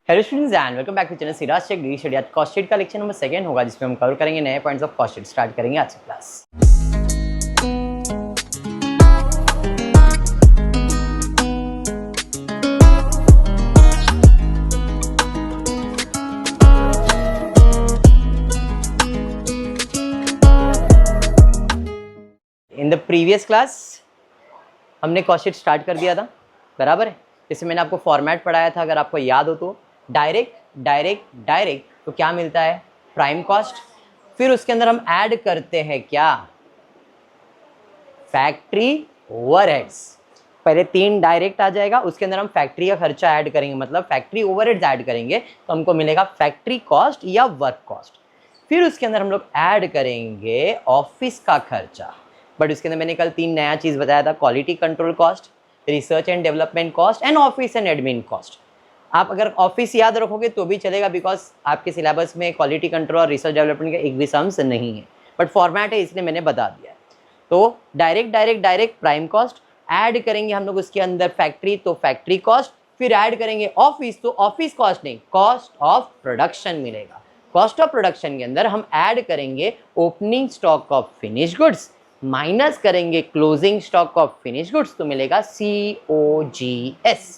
Hello students and welcome back to channel Siraj tech degree study. आज cost sheet का lecture number 2 होगा जिसमें हम कवर करेंगे नए points of cost sheet. Start करेंगे आज की class. In the previous class हमने कॉस्ट शीट स्टार्ट कर दिया था, बराबर है। जैसे मैंने आपको फॉर्मेट पढ़ाया था, अगर आपको याद हो तो डायरेक्ट डायरेक्ट डायरेक्ट तो क्या मिलता है, प्राइम कॉस्ट। फिर उसके अंदर हम ऐड करते हैं क्या, फैक्ट्री ओवरहेड्स। पहले 3 डायरेक्ट आ जाएगा, उसके अंदर हम फैक्ट्री का खर्चा ऐड करेंगे, मतलब फैक्ट्री ओवरहेड्स ऐड करेंगे तो हमको मिलेगा फैक्ट्री कॉस्ट या वर्क कॉस्ट। फिर उसके अंदर हम लोग ऐड करेंगे ऑफिस का खर्चा, बट उसके अंदर मैंने कल 3 नया चीज बताया था, quality control cost, research and development cost and office and admin cost. आप अगर ऑफिस याद रखोगे तो भी चलेगा, बिकॉज आपके सिलेबस में क्वालिटी कंट्रोल और रिसर्च डेवलपमेंट का एक भी सम्स नहीं है, बट फॉर्मेट है इसलिए मैंने बता दिया है। तो direct direct direct prime cost, add करेंगे हम लोग उसके अंदर फैक्ट्री तो फैक्ट्री कॉस्ट, फिर ऐड करेंगे ऑफिस तो ऑफिस कॉस्ट नहीं, कॉस्ट ऑफ प्रोडक्शन मिलेगा। कॉस्ट ऑफ प्रोडक्शन के अंदर हम ऐड करेंगे opening stock of finish goods minus करेंगे closing stock of finish goods तो मिलेगा COGS।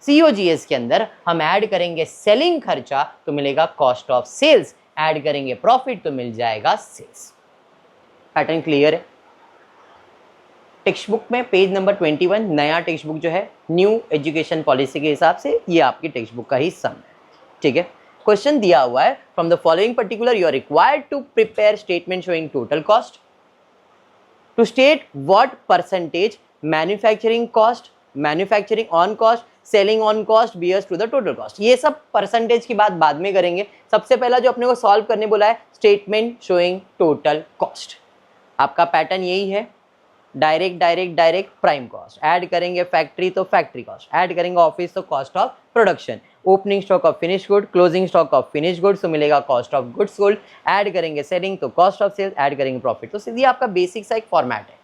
COGS के अंदर हम ऐड करेंगे सेलिंग खर्चा तो मिलेगा कॉस्ट ऑफ सेल्स, ऐड करेंगे प्रॉफिट तो मिल जाएगा सेल्स। पैटर्न क्लियर है। टेक्स्ट बुक में पेज नंबर 21 नया टेक्स्ट बुक जो है न्यू एजुकेशन पॉलिसी के हिसाब से ये आपकी टेक्स्ट बुक का ही सम है, ठीक है। क्वेश्चन दिया हुआ है, from the following particular you are required to prepare statement showing total cost to state what percentage manufacturing cost, manufacturing on cost, selling on cost bears to the total cost। ये सब percentage की बात बाद में करेंगे। सबसे पहला जो अपने को सॉल्व करने बोला है, स्टेटमेंट शोइंग टोटल कॉस्ट। आपका पैटर्न यही है, direct direct direct prime cost, add करेंगे फैक्ट्री तो फैक्ट्री कॉस्ट, ऐड करेंगे ऑफिस तो cost of production, opening stock of finish good, closing stock of finish goods तो मिलेगा cost of goods sold, add करेंगे सेलिंग तो कॉस्ट ऑफ सेल्स, ऐड करेंगे profit. तो सीधी आपका बेसिक सा एक फॉर्मेट है,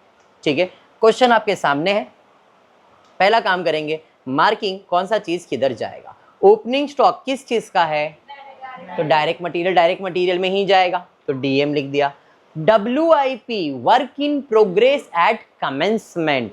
ठीक है। क्वेश्चन आपके सामने है, पहला काम करेंगे मार्किंग, कौन सा चीज किधर जाएगा। ओपनिंग स्टॉक किस चीज का है, तो डायरेक्ट मटेरियल में ही जाएगा तो DM लिख दिया। WIP work in progress eight commencement,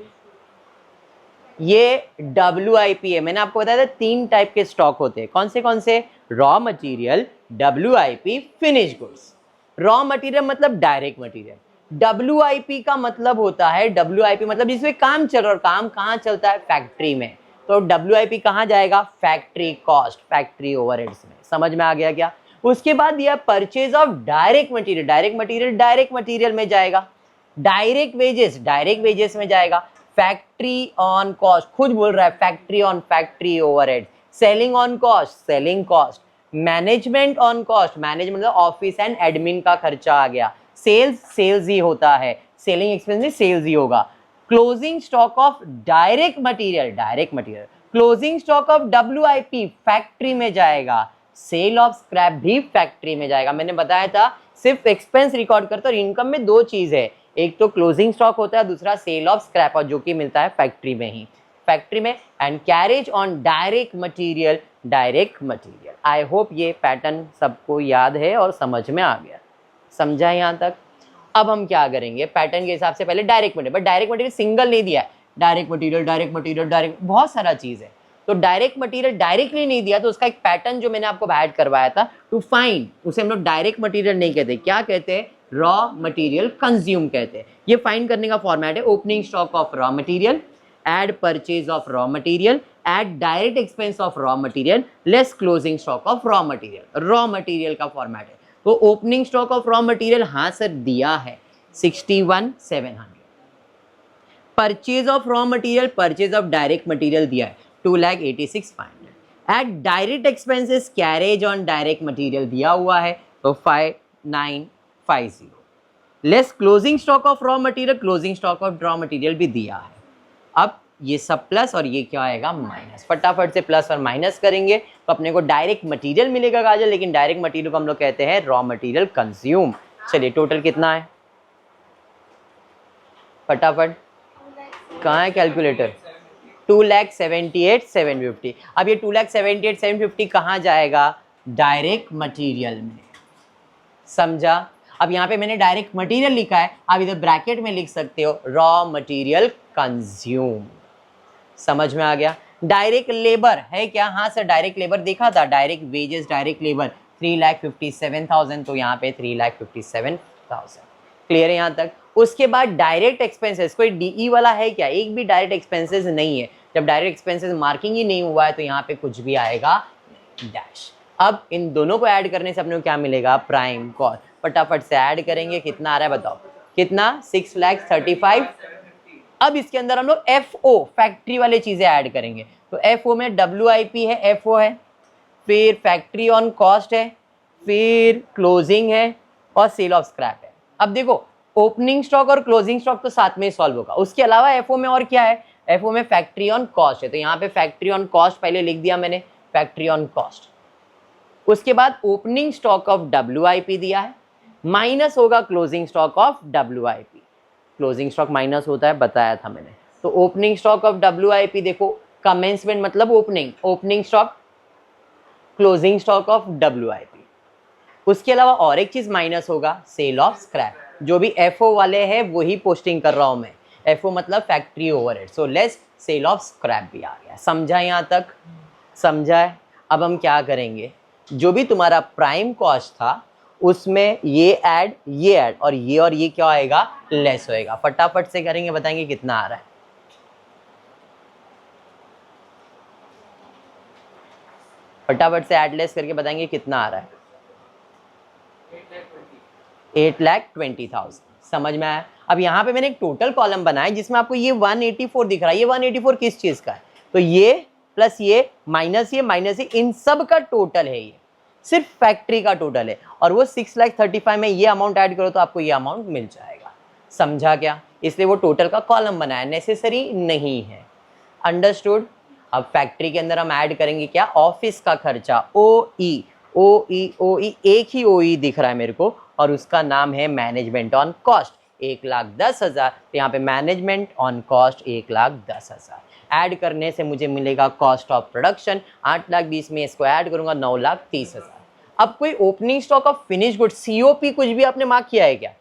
ये WIP है। मैंने आपको बताया था 3 टाइप के स्टॉक होते हैं, कौन से, raw material, WIP, finish goods. Raw material मतलब डायरेक्ट मटेरियल, WIP का मतलब होता है, WIP मतलब जिसमें काम चल रहा है, काम कहाँ चलता है, फैक्ट्री में, तो WIP कहाँ जाएगा, फैक्ट्री कॉस्ट, फैक्ट्री ओवरहेड्स में। समझ में आ गया क्या। उसके बाद दिया परचेज ऑफ डायरेक्ट मटेरियल में जाएगा, डायरेक्ट वेजेस में जाएगा, फैक्ट्री ऑन कॉस्ट, खुद बोल रहा है factory on factory overhead, selling on cost, selling cost, management on cost, management मतलब ऑफिस एंड एडमिन का खर्चा आ गया, सेल्स ही होता है, सेलिंग एक्सपेंस में सेल्स ही होगा, closing stock of direct material, closing stock of WIP factory में जाएगा, सेल ऑफ स्क्रैप भी फैक्ट्री में जाएगा। मैंने बताया था सिर्फ एक्सपेंस रिकॉर्ड करते और इनकम में 2 चीज है, एक तो क्लोजिंग स्टॉक होता है, दूसरा सेल ऑफ स्क्रैप, और जो कि मिलता है फैक्ट्री में ही, फैक्ट्री में। And carriage on direct material. I hope ये पैटर्न सबको याद है और समझ में आ गया, समझा यहाँ तक। अब हम क्या करेंगे, पैटर्न के हिसाब से पहले direct material, but direct material single नहीं दिया है, डायरेक्ट मटेरियल बहुत सारा चीज है, तो डायरेक्ट मटेरियल डायरेक्टली नहीं दिया तो उसका एक पैटर्न जो मैंने आपको ऐड करवाया था टू फाइंड, उसे हम लोग डायरेक्ट मटेरियल नहीं कहते, क्या कहते हैं, रॉ मटेरियल कंज्यूम कहते हैं। ये फाइंड करने का फॉर्मेट है, opening stock of raw material, add purchase of raw material, add direct expense of raw material, less closing stock of raw material का फॉर्मेट है। तो opening stock of raw material हाँ सर दिया है 61,700, purchase of raw material, purchase of direct material दिया है 2,86,500, add direct expenses carriage on direct material दिया हुआ है तो 5,950, less closing stock of raw material, closing stock of raw material भी दिया है। अब ये सब प्लस और ये क्या आएगा माइनस, फटाफट से प्लस और माइनस करेंगे तो अपने को डायरेक्ट मटेरियल मिलेगा गाजर, लेकिन डायरेक्ट मटेरियल को हम लोग कहते हैं रॉ मटेरियल कंज्यूम। चलिए टोटल कितना है, फटाफट कहाँ है कैलकुलेटर, 2,78,750। अब ये 2,78,750 कहाँ जाएगा? डायरेक्ट मटेरियल में। समझा? अब यहाँ पे मैंने डायरेक्ट मटेरियल लिखा है, आप इधर ब्रैकेट में लिख सकते हो रॉ मटेरियल कंज्यूम। समझ में आ गया? डायरेक्ट लेबर है क्या? हाँ सर, डायरेक्ट लेबर देखा था, डायरेक्ट वेजेस, डायरेक्ट लेबर 3,57,000, तो यहाँ पे 3,57,000। क्लियर है यहाँ तक? उसके बाद डायरेक्ट एक्सपेंसेस, कोई डीई वाला है क्या? एक भी डायरेक्ट एक्सपेंसेस नहीं है। जब डायरेक्ट एक्सपेंसेस मार्किंग ही नहीं हुआ है तो यहाँ पे कुछ भी आएगा डैश। अब इन दोनों को ऐड करने से अपने को क्या मिलेगा? Prime cost. फटाफट से ऐड करेंगे, कितना आ रहा है बताओ? कितना? 6,35,000। अब इसके अंदर हम लोग FO फैक्ट्री वाले चीजें ऐड करेंगे। तो FO में WIP है, FO है, फिर फैक्ट्री ऑन कॉस्ट है, फिर क्लोजिंग है और सेल ऑफ स्क्रैप है। अब देखो, ओपनिंग स्टॉक और क्लोजिंग स्टॉक तो साथ में ही सॉल्व होगा। उसके अलावा FO में और क्या है? FO में फैक्ट्री ऑन कॉस्ट है, तो यहाँ पे फैक्ट्री ऑन कॉस्ट पहले लिख दिया मैंने, फैक्ट्री ऑन कॉस्ट। उसके बाद ओपनिंग स्टॉक ऑफ WIP दिया है, माइनस होगा closing stock of WIP। Closing stock minus होता है, बताया था मैंने। तो ओपनिंग स्टॉक ऑफ WIP देखो, कमेंसमेंट मतलब opening, opening stock, closing stock of WIP। उसके अलावा और एक चीज माइनस होगा, सेल ऑफ स्क्रैप। जो भी FO वाले हैं वही पोस्टिंग कर रहा हूं मैं, FO मतलब factory overhead, so less sale of scrap भी आ गया। समझा यहाँ तक? समझा है? अब हम क्या करेंगे, जो भी तुम्हारा प्राइम कॉस्ट था उसमें ये ऐड और ये क्या आएगा? लेस होएगा। फटाफट से करेंगे, बताएंगे कितना आ रहा है। फटाफट से ऐड लेस करके बताएंगे कितना आ रहा है। 8,20,000। समझ में आया? अब यहाँ पे मैंने एक टोटल कॉलम बनाया जिसमें आपको ये 184 दिख रहा है। ये 184 किस चीज का है? तो ये प्लस ये माइनस ये, इन सब का टोटल है। ये सिर्फ फैक्ट्री का टोटल है, और वो 6,35,000 में ये अमाउंट ऐड करो तो आपको ये अमाउंट मिल जाएगा। समझा क्या? इसलिए वो टोटल का कॉलम बनाया, नेसेसरी नहीं है। अंडरस्टूड? अब फैक्ट्री के अंदर हम ऐड करेंगे क्या? ऑफिस का खर्चा, OE। एक ही OE दिख रहा है मेरे को, और उसका नाम है मैनेजमेंट ऑन कॉस्ट, 1,10,000। तो यहाँ पे मैनेजमेंट ऑन कॉस्ट 1,10,000 ऐड करने से मुझे मिलेगा कॉस्ट ऑफ प्रोडक्शन 8,20,000 में इसको ऐड करूंगा 9,30,000। अब कोई opening stock of finish goods, COP कुछ भी आपने मार्क किया है क्या?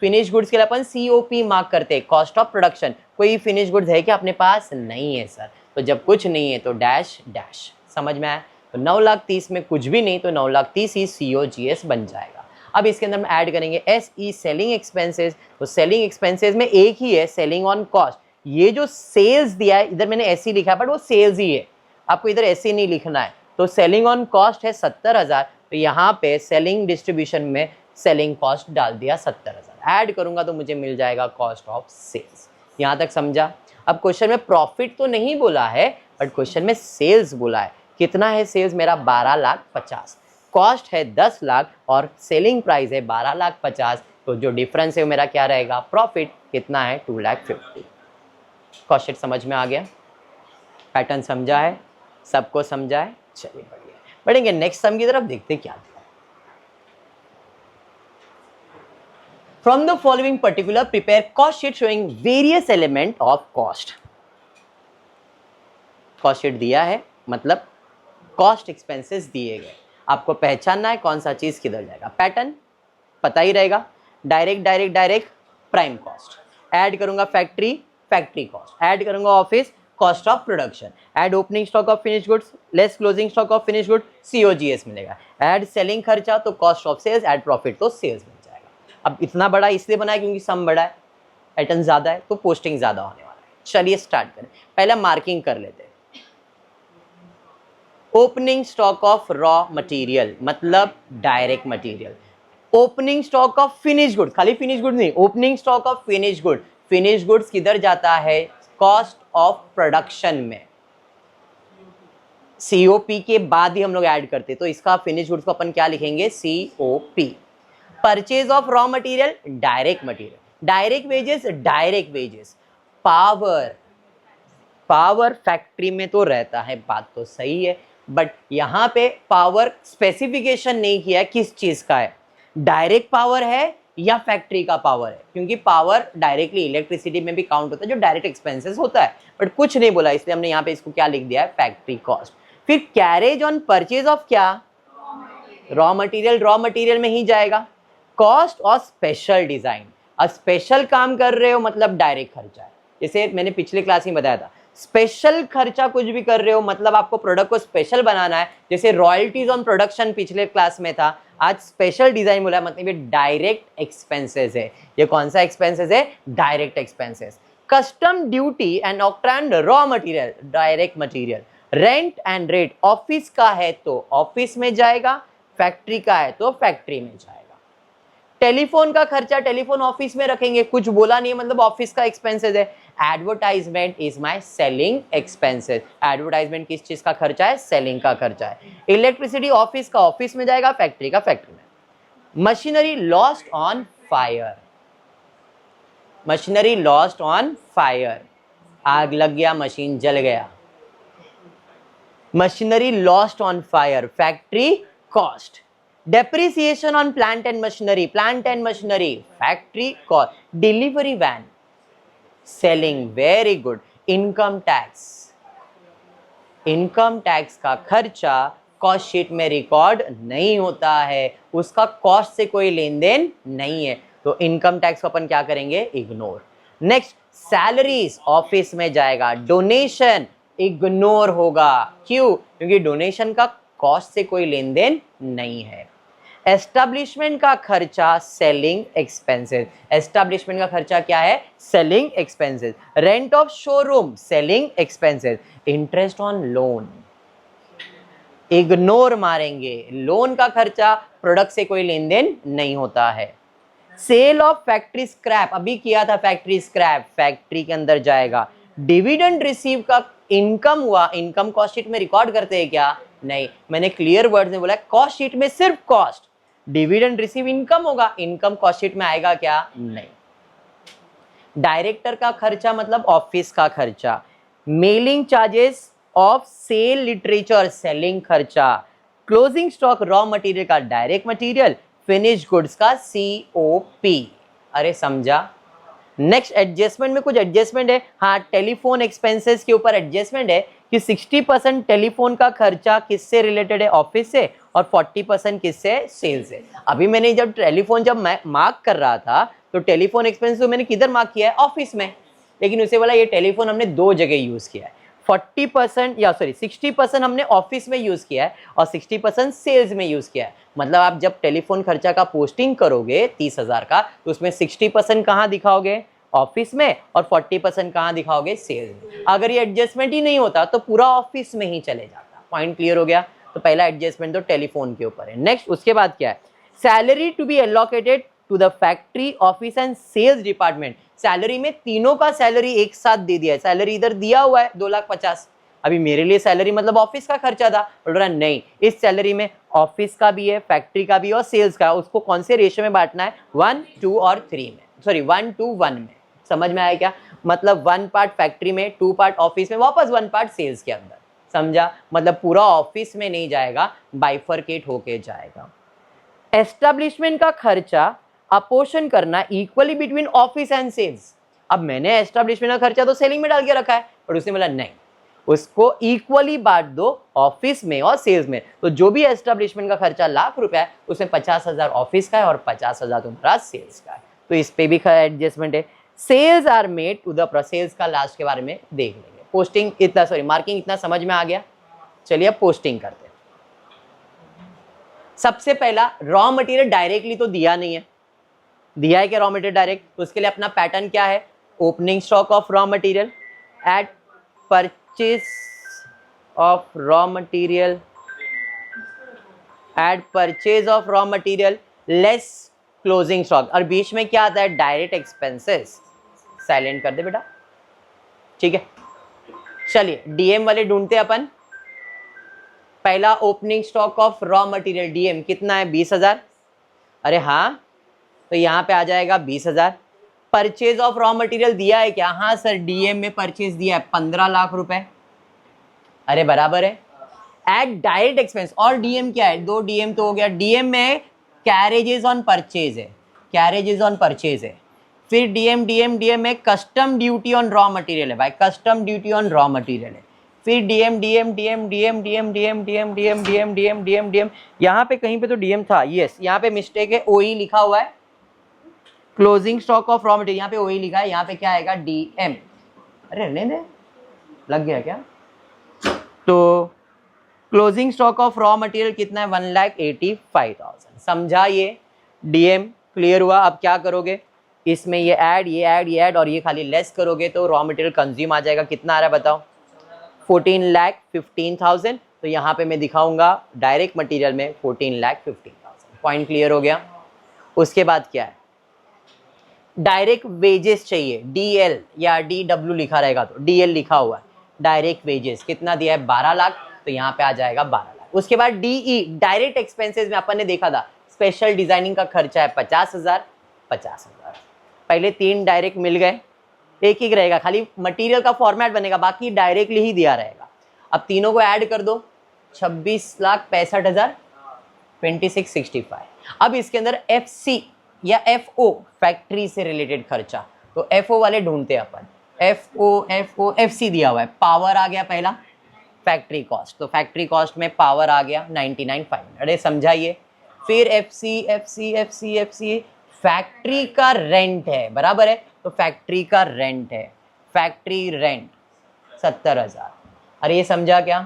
फिनिश गुड्स के लिए अपन COP मार्क करते हैं, कॉस्ट ऑफ प्रोडक्शन। कोई फिनिश गुड्स है क्या अपने पास? नहीं है सर। तो जब कुछ नहीं है तो डैश डैश। समझ में आया? तो 9,30,000 में कुछ भी नहीं तो 9,30,000 ही COGS बन जाएगा। अब इसके अंदर हम ऐड करेंगे SE सेलिंग एक्सपेंसेस। तो सेलिंग एक्सपेंसेस में एक ही है, सेलिंग ऑन कॉस्ट। ये जो सेल्स दिया है, इधर मैंने SE लिखा है बट वो सेल्स ही है, आपको इधर SE नहीं लिखना है। तो सेलिंग ऑन कॉस्ट है 70,000, तो यहाँ पे सेलिंग डिस्ट्रीब्यूशन में सेलिंग कॉस्ट डाल दिया 70,000। ऐड करूंगा तो मुझे मिल जाएगा कॉस्ट ऑफ सेल्स। यहाँ तक समझा? अब क्वेश्चन में प्रॉफिट तो नहीं बोला है, बट क्वेश्चन में सेल्स बोला है। कितना है सेल्स मेरा? 12,50,000। कॉस्ट है 10 लाख और सेलिंग प्राइस है 12,50,000, तो जो डिफरेंस है वो मेरा क्या रहेगा? प्रॉफिट। कितना है? 2,50,000। क्वेश्चन समझ में आ गया? पैटर्न समझा है? सबको समझा है? चलिए बढ़िया, बढ़ेंगे नेक्स्ट सम की तरफ, देखते क्या दिया। From the following particular, prepare cost sheet showing various element of cost. Cost sheet दिया है, मतलब cost expenses दिए गए, आपको पहचानना है कौन सा चीज किधर जाएगा। पैटर्न पता ही रहेगा, डायरेक्ट प्राइम कॉस्ट, ऐड करूंगा फैक्ट्री कॉस्ट, ऐड करूंगा office cost of production, add opening stock of finish goods less closing stock of finish good, COGS मिलेगा, ऐड सेलिंग खर्चा तो cost of sales, add profit तो sales मिल जाएगा। अब इतना बड़ा इसलिए बनाया क्योंकि सम बड़ा है, पैटर्न ज्यादा है तो पोस्टिंग ज्यादा होने वाला है। चलिए स्टार्ट करें, पहले मार्किंग कर लेते हैं। Opening stock of raw material मतलब direct material, opening stock of finish good, खाली फिनिश गुड नहीं, opening stock of finish good, finish goods किधर जाता है? कॉस्ट ऑफ प्रोडक्शन में। COP के बाद ही हम लोग ऐड करते, तो इसका फिनिश गुड्स को अपन क्या लिखेंगे? COP। Purchase of raw material direct material, direct wages, power factory में तो रहता है, बात तो सही है, बट यहां पे पावर स्पेसिफिकेशन नहीं किया किस चीज का है, डायरेक्ट पावर है या फैक्ट्री का पावर है, क्योंकि पावर डायरेक्टली इलेक्ट्रिसिटी में भी काउंट होता है जो डायरेक्ट एक्सपेंसेस होता है, बट कुछ नहीं बोला इसलिए हमने यहाँ पे इसको क्या लिख दिया है, फैक्ट्री कॉस्ट। फिर कैरेज ऑन परचेज ऑफ क्या, रॉ मटेरियल, रॉ मटेरियल में ही जाएगा। कॉस्ट और स्पेशल डिजाइन, अब स्पेशल काम कर रहे हो मतलब डायरेक्ट खर्चा है, जैसे मैंने पिछले क्लास में बताया था। स्पेशल खर्चा कुछ भी कर रहे हो मतलब आपको प्रोडक्ट को स्पेशल बनाना है, जैसे रॉयल्टीज ऑन प्रोडक्शन पिछले क्लास में था, आज स्पेशल डिजाइन बोला मतलब ये डायरेक्ट एक्सपेंसेस है। ये कौन सा एक्सपेंसेस है, direct expenses. Custom duty and octroi raw material, direct material. Rent and rate, office का है तो ऑफिस में जाएगा, फैक्ट्री का है तो फैक्ट्री में जाएगा। टेलीफोन का खर्चा टेलीफोन ऑफिस में रखेंगे, कुछ बोला नहीं मतलब ऑफिस का एक्सपेंसेस है। Advertisement is my selling expenses, advertisement किस चीज का खर्चा है, सेलिंग का खर्चा है। इलेक्ट्रिसिटी ऑफिस का ऑफिस में जाएगा, फैक्ट्री का फैक्ट्री में। Machinery lost on fire, machinery lost on fire, आग लग गया, मशीन जल गया, machinery lost on fire, factory cost. Depreciation on plant and machinery, plant and machinery, factory cost. Delivery van, selling, very good. Income tax, income tax का खर्चा cost sheet में record नहीं होता है, उसका कॉस्ट से कोई लेन देन नहीं है, तो इनकम टैक्स को अपन क्या करेंगे, इग्नोर। नेक्स्ट, सैलरीज ऑफिस में जाएगा। डोनेशन इग्नोर होगा, क्यों, क्योंकि डोनेशन का कॉस्ट से कोई लेन देन नहीं है। एस्टैब्लिशमेंट का खर्चा सेलिंग एक्सपेंसेस, एस्टैब्लिशमेंट का खर्चा क्या है, selling expenses. Rent of showroom, selling expenses. Interest on loan, ignore मारेंगे, लोन का खर्चा प्रोडक्ट से कोई लेन देन नहीं होता है। सेल ऑफ फैक्ट्री स्क्रैप, अभी किया था फैक्ट्री स्क्रैप, फैक्ट्री के अंदर जाएगा। डिविडेंड रिसीव का इनकम हुआ, इनकम कॉस्ट शीट में रिकॉर्ड करते हैं क्या, नहीं, मैंने क्लियर वर्ड्स में बोला कॉस्ट शीट में सिर्फ कॉस्ट, डिविडेंड रिसीव इनकम होगा, इनकम कॉस्ट शीट में आएगा क्या, नहीं। डायरेक्टर का खर्चा मतलब ऑफिस का खर्चा। Mailing charges of sale literature, selling खर्चा। क्लोजिंग स्टॉक रॉ मटेरियल का डायरेक्ट मटेरियल, फिनिश गुड्स का COP। अरे समझा। नेक्स्ट, एडजस्टमेंट में कुछ एडजस्टमेंट है, हाँ, टेलीफोन एक्सपेंसेस के ऊपर एडजस्टमेंट है कि 60% टेलीफोन का खर्चा किससे रिलेटेड है, ऑफिस से, और 40% किससे, सेल्स से। अभी मैंने जब टेलीफोन जब मैं मार्क कर रहा था तो टेलीफोन एक्सपेंस तो मैंने किधर मार्क किया है, ऑफिस में, लेकिन उसे बोला ये टेलीफोन हमने दो जगह यूज किया है, 40% या सॉरी 60% हमने ऑफिस में यूज किया है और 60% सेल्स में यूज किया है। मतलब आप जब टेलीफोन खर्चा का पोस्टिंग करोगे 30,000 का, तो उसमें 60% कहाँ दिखाओगे, ऑफिस में, और 40% कहाँ दिखाओगे, सेल्स में। अगर ये एडजस्टमेंट ही नहीं होता तो पूरा ऑफिस में ही चले जाता। पॉइंट क्लियर हो गया। तो पहला एडजस्टमेंट तो टेलीफोन के ऊपर है। नेक्स्ट, उसके बाद क्या है, salary to be allocated to the factory, office and sales department. Salary में तीनों का सैलरी एक साथ दे दिया है, सैलरी इधर दिया हुआ है 2,50,000। अभी मेरे लिए सैलरी मतलब ऑफिस का खर्चा था, बोल रहा नहीं, इस सैलरी में ऑफिस का भी है, फैक्ट्री का भी है और सेल्स का, उसको कौन से रेशियो में बांटना है, 1, 2 और 3 में, सॉरी 1 to 1 में। समझ में आया क्या, मतलब 1 पार्ट फैक्ट्री में, 2 पार्ट ऑफिस में, वापस 1 पार्ट सेल्स के अंदर। समझा, मतलब पूरा ऑफिस में नहीं जाएगा, बाइफरकेट होके जाएगा। एस्टैब्लिशमेंट का खर्चा अपोर्शन करना equally between office and sales. अब मैंने एस्टैब्लिशमेंट का खर्चा तो सेलिंग में डाल के रखा है, और उसने बोला नहीं, उसको इक्वली बांट दो ऑफिस में और सेल्स में। तो जो भी एस्टैब्लिशमेंट का खर्चा ₹1,00,000 है, उसमें 50,000 ऑफिस का है और 50,000 तुम्हारा सेल्स का है। तो इस पे भी एडजस्टमेंट है। Sales are made to the sales का लास्ट के बारे में देख लेंगे। पोस्टिंग इतना, सॉरी मार्किंग इतना समझ में आ गया। चलिए अब पोस्टिंग करते हैं। सबसे पहला, रॉ मटेरियल डायरेक्टली तो दिया नहीं है, दिया है क्या रॉ मटेरियल डायरेक्ट, तो उसके लिए अपना पैटर्न क्या है, opening stock of raw material add purchase of raw material, add purchase of raw material less closing stock, और बीच में क्या आता है, डायरेक्ट एक्सपेंसेस। साइलेंट कर दे बेटा, ठीक है। चलिए डीएम वाले ढूंढते हैं अपन। पहला, opening stock of raw material, DM कितना है, 20,000। अरे हाँ, तो यहाँ पे आ जाएगा 20,000। परचेज ऑफ रॉ मटेरियल दिया है क्या, हाँ सर डीएम में परचेज दिया है 15 लाख रुपए। अरे बराबर है। एट डायरेक्ट एक्सपेंस, और डीएम क्या है, 2 डीएम तो हो गया। डीएम में कैरेजेस ऑन परचेज है, कैरेजेस ऑन परचेज है, फिर डीएम में custom duty on raw material है भाई, custom duty on raw material है, फिर डीएम, यहाँ पे कहीं पे तो डीएम था, यस यहाँ पे मिस्टेक है, ओई लिखा हुआ है, closing stock of raw material यहाँ पे ओई लिखा है, यहाँ पे क्या आएगा डीएम। अरे रहने दे, लग गया क्या? तो closing stock of raw material कितना है 1,85,000, समझा ये? डीएम क्लियर हुआ। अब क्या करोगे, इसमें ये ऐड और ये खाली लेस करोगे तो रॉ मटेरियल कंज्यूम आ जाएगा, कितना आ रहा है बताओ 14,15,000। तो यहाँ पे मैं दिखाऊंगा डायरेक्ट मटेरियल में 14,15,000। पॉइंट क्लियर हो गया। उसके बाद क्या है, डायरेक्ट वेजेस चाहिए, डीएल या डीडब्ल्यू लिखा रहेगा तो डीएल लिखा हुआ है, डायरेक्ट वेजेस कितना दिया है 12 लाख, तो यहाँ पे आ जाएगा 12 लाख। उसके बाद डीई डायरेक्ट एक्सपेंसेस में अपन ने देखा था स्पेशल डिजाइनिंग का खर्चा है 50,000। पहले 3 डायरेक्ट मिल गए, एक ही रहेगा, खाली मटेरियल का फॉर्मेट बनेगा, बाकी डायरेक्टली ही दिया रहेगा। अब तीनों को ऐड कर दो, 26,65,000, 2665। अब इसके अंदर एफसी या एफओ फैक्ट्री से रिलेटेड खर्चा, तो एफओ वाले ढूंढते हैं अपन, एफओ एफसी दिया हुआ है, पावर आ गया पहला, फैक्ट्री कॉस्ट, तो फैक्ट्री कॉस्ट में पावर आ गया 99,500। अरे समझाइए, फिर एफसी फैक्ट्री का रेंट है, बराबर है, तो फैक्ट्री का रेंट है, फैक्ट्री रेंट 70,000। अरे ये समझा क्या?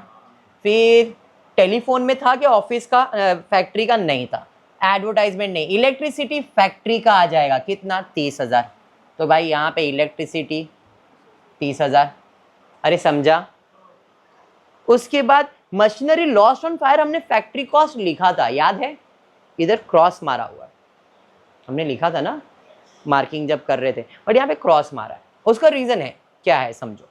फिर टेलीफोन में था कि ऑफिस का, फैक्ट्री का नहीं था, एडवर्टाइजमेंट नहीं, इलेक्ट्रिसिटी फैक्ट्री का आ जाएगा कितना 30,000, तो भाई यहाँ पे इलेक्ट्रिसिटी 30,000। अरे समझा? उसके बाद मशीनरी लॉस्ट ऑन फायर हमने फैक्ट्री कॉस्ट लिखा था, याद है? इधर क्रॉस मारा हुआ है, हमने लिखा था ना मार्किंग जब कर रहे थे, बट यहाँ पे क्रॉस मारा है। उसका रीजन है क्या है समझो,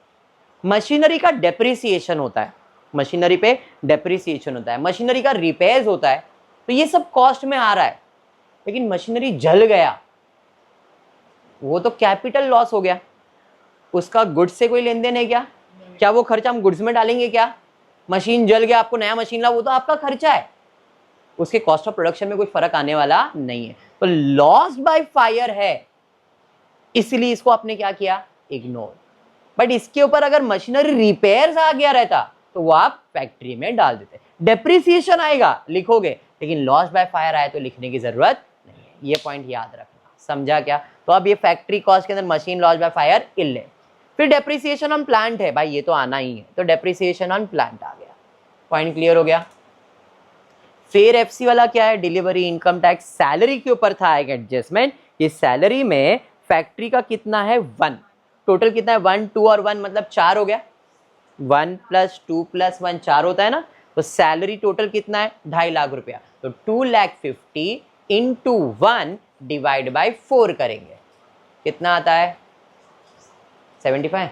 मशीनरी का डेप्रिसिएशन होता है, मशीनरी पे डेप्रिसिएशन होता है, मशीनरी का रिपेयर्स होता है, तो ये सब कॉस्ट में आ रहा है। लेकिन मशीनरी जल गया, वो तो कैपिटल लॉस हो गया, उसका गुड्स से कोई लेन देन है क्या? क्या वो खर्चा हम गुड्स में डालेंगे क्या? मशीन जल गया, आपको नया मशीन ला, वो तो आपका खर्चा है, उसके कॉस्ट ऑफ प्रोडक्शन में कोई फर्क आने वाला नहीं है। तो लॉस बाय फायर है, इसलिए इसको आपने क्या किया, इग्नोर। बट इसके ऊपर अगर मशीनरी रिपेयर्स आ गया रहता तो वो आप फैक्ट्री में डाल देते, डेप्रिसिएशन आएगा लिखोगे, लेकिन लॉस बाय फायर आया तो लिखने की जरूरत नहीं है। ये पॉइंट याद रखना, समझा क्या? तो अब ये फैक्ट्री कॉस्ट के अंदर मशीन लॉस बाय फायर इल्ले। फिर डेप्रिसिएशन ऑन प्लांट है भाई, ये तो आना ही है, तो डेप्रिसिएशन ऑन प्लांट आ गया। पॉइंट क्लियर हो गया। फिर एफसी वाला क्या है, डिलीवरी, इनकम टैक्स, सैलरी के ऊपर था एक एडजस्टमेंट। ये सैलरी में फैक्ट्री का कितना है 1, टोटल कितना है 1, 2 और 1 मतलब 4 हो गया, 1 + 2 + 1 4 होता है ना। तो सैलरी टोटल कितना है 2.5 लाख रुपया, तो 2,50,000 इंटू 1 डिवाइड बाय 4 करेंगे, कितना आता है 75,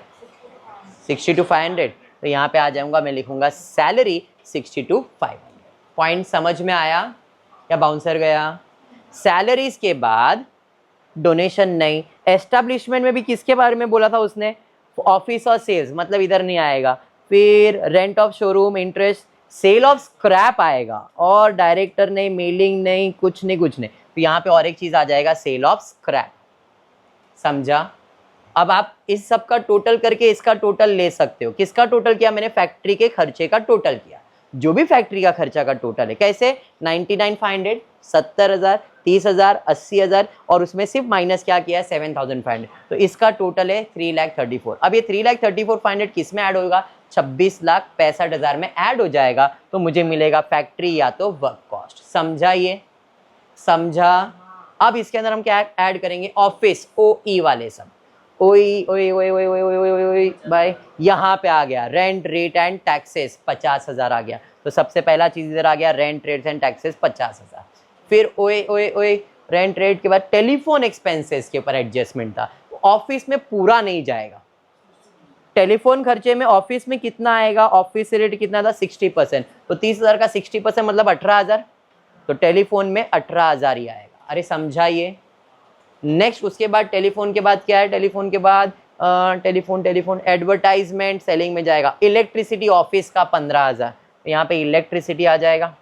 62,500। तो यहाँ पे आ जाऊंगा, मैं लिखूंगा सैलरी 62,500। पॉइंट समझ में आया या बाउंसर गया? सैलरीज के बाद डोनेशन नहीं। एस्टैब्लिशमेंट में भी किसके बारे में बोला था उसने, ऑफिस और सेल्स, मतलब इधर नहीं आएगा। फिर rent of showroom, interest, sale of scrap आएगा, और डायरेक्टर नहीं, मेलिंग नहीं, कुछ नहीं। तो यहाँ पे और एक चीज आ जाएगा, सेल ऑफ स्क्रैप, समझा? अब आप इस सब का टोटल करके इसका टोटल ले सकते हो। किसका टोटल किया मैंने? फैक्ट्री के खर्चे का टोटल किया, जो भी फैक्ट्री का खर्चा का टोटल है। कैसे? 99,500, 70,000, 30,000, 80,000, और उसमें सिर्फ माइनस क्या किया है 7,500। तो इसका टोटल है 3,34,000। अब ये 3,34,500 किस में ऐड होगा? 26,65,000 में ऐड हो जाएगा, तो मुझे मिलेगा फैक्ट्री या तो वर्क कॉस्ट। समझा? ये समझा? अब इसके अंदर हम क्या ऐड करेंगे? ऑफिस, ओई वाले सब, ओई भाई, यहाँ पे आ गया रेंट, रेट एंड टैक्सेस 50,000 आ गया। तो सबसे पहला चीज इधर आ गया, रेंट, रेट्स एंड टैक्सेस 50,000। फिर ओए रेंट, रेट के बाद टेलीफोन एक्सपेंसेस के ऊपर एडजस्टमेंट था, ऑफिस में पूरा नहीं जाएगा। टेलीफोन खर्चे में ऑफिस में कितना आएगा? ऑफिस रेट कितना था 60%, तो 30,000 का 60% मतलब 18,000, तो टेलीफोन में 18,000 ही आएगा। अरे समझाइए। नेक्स्ट उसके बाद टेलीफोन के बाद क्या है? टेलीफोन के बाद टेलीफोन एडवर्टाइजमेंट, सेलिंग में जाएगा। इलेक्ट्रिसिटी ऑफिस का 15,000, यहाँ पे इलेक्ट्रिसिटी आ जाएगा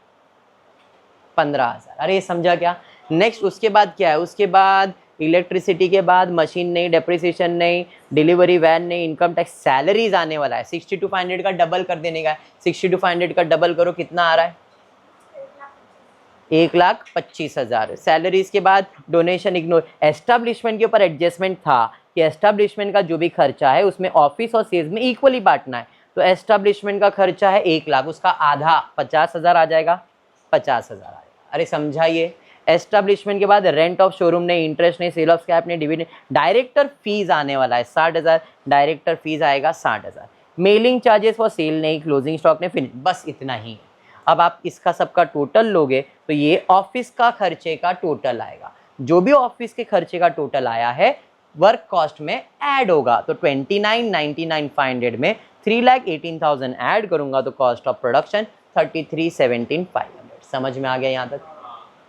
15,000। अरे ये समझा क्या? नेक्स्ट उसके बाद क्या है, उसके बाद इलेक्ट्रिसिटी के बाद मशीन नहीं, डेप्रिसिएशन नहीं, डिलीवरी वैन नहीं, इनकम टैक्स, सैलरीज आने वाला है। 60 to 500 का डबल कर देने का है। 60 to 500 का डबल करो, कितना आ रहा है? 1,25,000। सैलरीज के बाद डोनेशन इग्नोर। एस्टेब्लिशमेंट के ऊपर एडजस्टमेंट था कि एस्टेब्लिशमेंट का जो भी खर्चा है उसमें ऑफिस और सेल्स में इक्वली बांटना है। तो एस्टेब्लिशमेंट का खर्चा है 1,00,000, उसका आधा 50,000 आ जाएगा, 50,000 आएगा। अरे समझाइए। एस्टेब्लिशमेंट के बाद रेंट ऑफ शोरूम नहीं, इंटरेस्ट नहीं, सेल ऑफ स्क्रैप नहीं, डिविडेंड, डायरेक्टर फीस आने वाला है 60,000, डायरेक्टर फीस आएगा 60,000। मेलिंग चार्जेस फॉर सेल नहीं, क्लोजिंग स्टॉक नहीं, फिनिश, बस इतना ही है। अब आप इसका सबका टोटल लोगे तो ये ऑफिस का खर्चे का टोटल आएगा। जो भी ऑफिस के खर्चे का टोटल आया है वर्क कॉस्ट में ऐड होगा। तो 29,99,500 में 3,18,000 ऐड करूंगा तो कॉस्ट ऑफ प्रोडक्शन 33,17,500। समझ में आ गया यहाँ तक?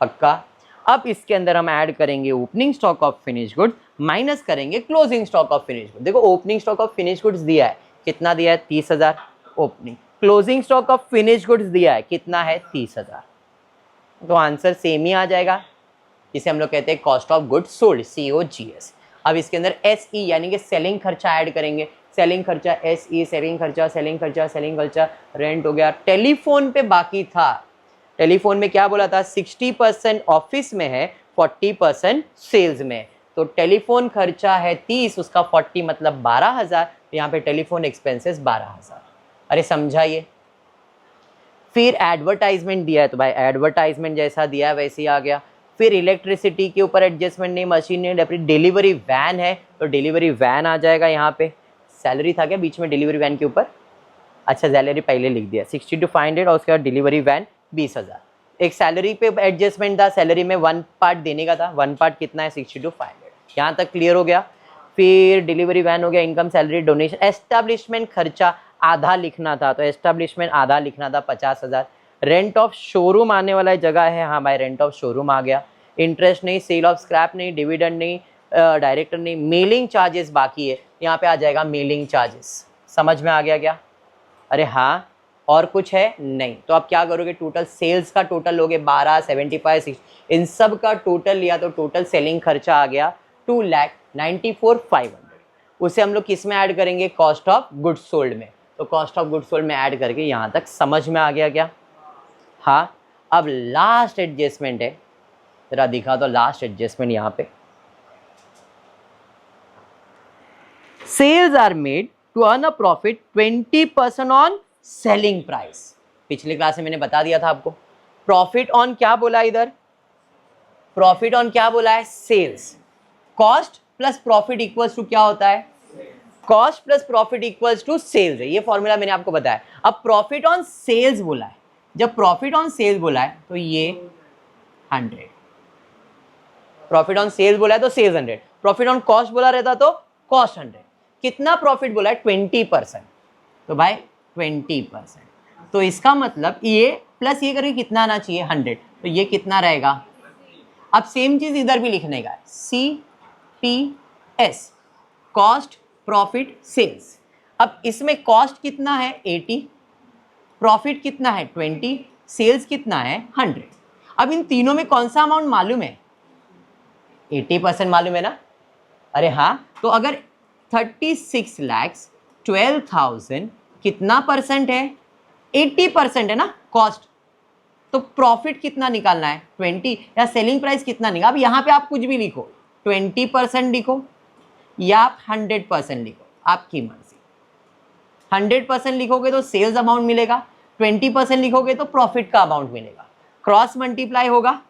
पक्का? अब इसके अंदर हम ऐड करेंगे opening stock of finish goods minus करेंगे closing stock of finish goods. देखो opening stock of finish goods दिया है, कितना दिया है? 30,000 opening. Closing stock of finish goods दिया है, कितना है? 30,000। तो आंसर सेम ही आ जाएगा, जिसे हम लोग कहते हैं cost of goods sold, COGS। अब इसके अंदर SE यानी कि सेलिंग खर्चा ऐड करेंगे। सेलिंग खर्चा SE, सेलिंग खर्चा, सेलिंग खर्चा, सेलिंग खर्चा, रेंट हो गया। टेलीफोन पे बाकी था, टेलीफोन में क्या बोला था? 60% ऑफिस में है, 40% सेल्स में। तो टेलीफोन खर्चा है 30, उसका 40 मतलब 12,000। यहाँ पे टेलीफोन एक्सपेंसेस 12,000। अरे समझाइए। फिर एडवर्टाइजमेंट दिया है तो भाई एडवर्टाइजमेंट जैसा दिया है वैसे ही आ गया। फिर इलेक्ट्रिसिटी के ऊपर एडजस्टमेंट नहीं, मशीन नहीं, डिलीवरी वैन है तो डिलीवरी वैन आ जाएगा यहाँ पे। सैलरी था क्या बीच में डिलीवरी वैन के ऊपर? अच्छा सैलरी पहले लिख दिया, 60 to 500 और उसके बाद डिलीवरी वैन 20,000। एक सैलरी पे एडजस्टमेंट था, सैलरी में 1 पार्ट देने का था, 1 पार्ट कितना है? 60 to 500। यहाँ तक क्लियर हो गया। फिर डिलीवरी वैन हो गया, इनकम, सैलरी, डोनेशन। एस्टेब्लिशमेंट खर्चा आधा लिखना था तो एस्टेब्लिशमेंट आधा लिखना था, 50,000। रेंट ऑफ शोरूम आने वाला जगह है, हाँ भाई रेंट ऑफ शोरूम आ गया। इंटरेस्ट नहीं, सेल ऑफ स्क्रैप नहीं, डिविडेंड नहीं, डायरेक्टर नहीं। मेलिंग चार्जेस बाकी है, यहाँ पे आ जाएगा मेलिंग चार्जेस। समझ में आ गया क्या? अरे हाँ। और कुछ है? नहीं। तो आप क्या करोगे? टोटल सेल्स का टोटल लोगे 12, 75, 60, इन सब का टोटल लिया तो टोटल सेलिंग खर्चा आ गया 2,94,500। उसे हम लोग किस में ऐड करेंगे? कॉस्ट ऑफ गुड्स सोल्ड में। तो कॉस्ट ऑफ गुड्स सोल्ड में ऐड करके यहाँ तक समझ में आ गया क्या? हाँ। अब लास्ट एडजस्टमेंट है, जरा दिखा तो लास्ट एडजस्टमेंट यहाँ पे। Sales are made to earn a profit 20% on selling price. पिछले क्लास में मैंने बता दिया था आपको। प्रॉफिट ऑन क्या बोला इधर? प्रॉफिट ऑन क्या बोला है? Sales. Cost plus profit equals to क्या होता है? Cost plus profit equals to sales है, ये फॉर्मूला मैंने आपको बताया। अब प्रॉफिट ऑन सेल्स बोला है, जब प्रॉफिट ऑन सेल्स बोला है तो ये 100, प्रॉफिट ऑन सेल्स बोला है तो सेल्स 100, प्रॉफिट ऑन कॉस्ट बोला रहता तो कॉस्ट 100। कितना प्रॉफिट बोला है? 20%। तो भाई 20%, तो इसका मतलब ये प्लस ये करके कितना आना चाहिए? 100। तो ये कितना रहेगा? अब सेम चीज इधर भी लिखने का है, CPS, कॉस्ट प्रॉफिट सेल्स। अब इसमें कॉस्ट कितना है? 80, प्रॉफिट कितना है? 20, सेल्स कितना है? 100। अब इन तीनों में कौन सा अमाउंट मालूम है? 80% मालूम है ना? अरे हाँ। तो अगर 36,12,000 कितना परसेंट है? 80% है ना कॉस्ट। तो प्रॉफिट कितना निकालना है? 20, या सेलिंग प्राइस कितना निकाल? अब यहाँ पे आप कुछ भी लिखो, 20% लिखो या आप 100% लिखो, आपकी मर्जी। 100% लिखोगे तो सेल्स अमाउंट मिलेगा, 20% लिखोगे तो प्रॉफिट का अमाउंट मिलेगा। क्रॉस मल्टीप्लाई होगा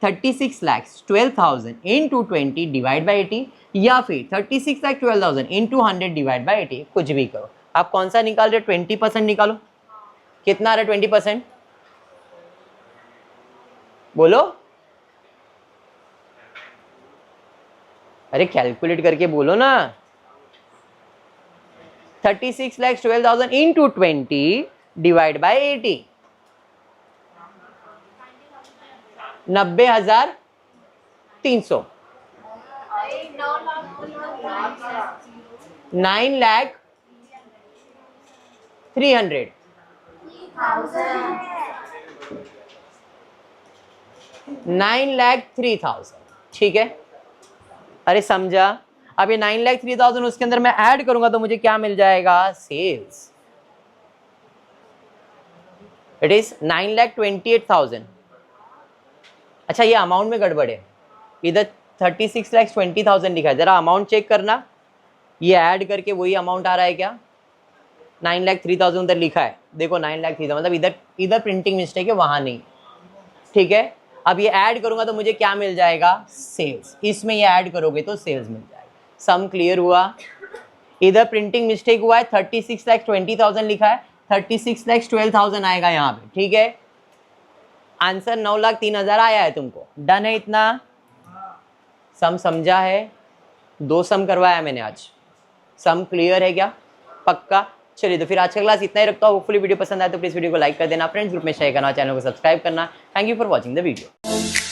36,12,000 इंटू 20 डिवाइड बाई 80, या फिर 36,12,000 इंटू 100 डिवाइड बाई 80, कुछ भी करो। आप कौन सा निकाल रहे हो? 20% निकालो। कितना आ रहा है 20%? बोलो। अरे कैलकुलेट करके बोलो ना। 36,12,000 इंटू 20 डिवाइड बाई 80, 90,300, 9,03,000। 9,03,000, ठीक है। अरे समझा। अब ये 9,03,000 उसके अंदर मैं ऐड करूंगा तो मुझे क्या मिल जाएगा, सेल्स। It is 9,28,000। अच्छा ये अमाउंट में गड़बड़ है, इधर 36,20,000 लिखा है, जरा अमाउंट चेक करना, ये ऐड करके वही अमाउंट आ रहा है क्या। 9,03,000 उधर लिखा है, देखो 9,03,000 मतलब इधर इधर प्रिंटिंग मिस्टेक है, वहां नहीं, ठीक है। अब ये ऐड करूंगा तो मुझे क्या मिल जाएगा, सेल्स। इसमें ये ऐड करोगे तो सेल्स मिल जाएगा। सम क्लियर हुआ। इधर प्रिंटिंग मिस्टेक हुआ है, 36,20,000 लिखा है, 36,12,000 आएगा यहाँ पे, ठीक है। आंसर 9,03,000 आया है तुमको, डन है इतना। सम समझा है, 2 सम करवाया मैंने आज। सम क्लियर है क्या, पक्का। चलिए तो फिर आज का क्लास इतना ही रखता हूँ। होपफुली वीडियो पसंद आए तो प्लीज वीडियो को लाइक कर देना, फ्रेंड्स ग्रुप में शेयर करना, चैनल को सब्सक्राइब करना। Thank you for watching the video.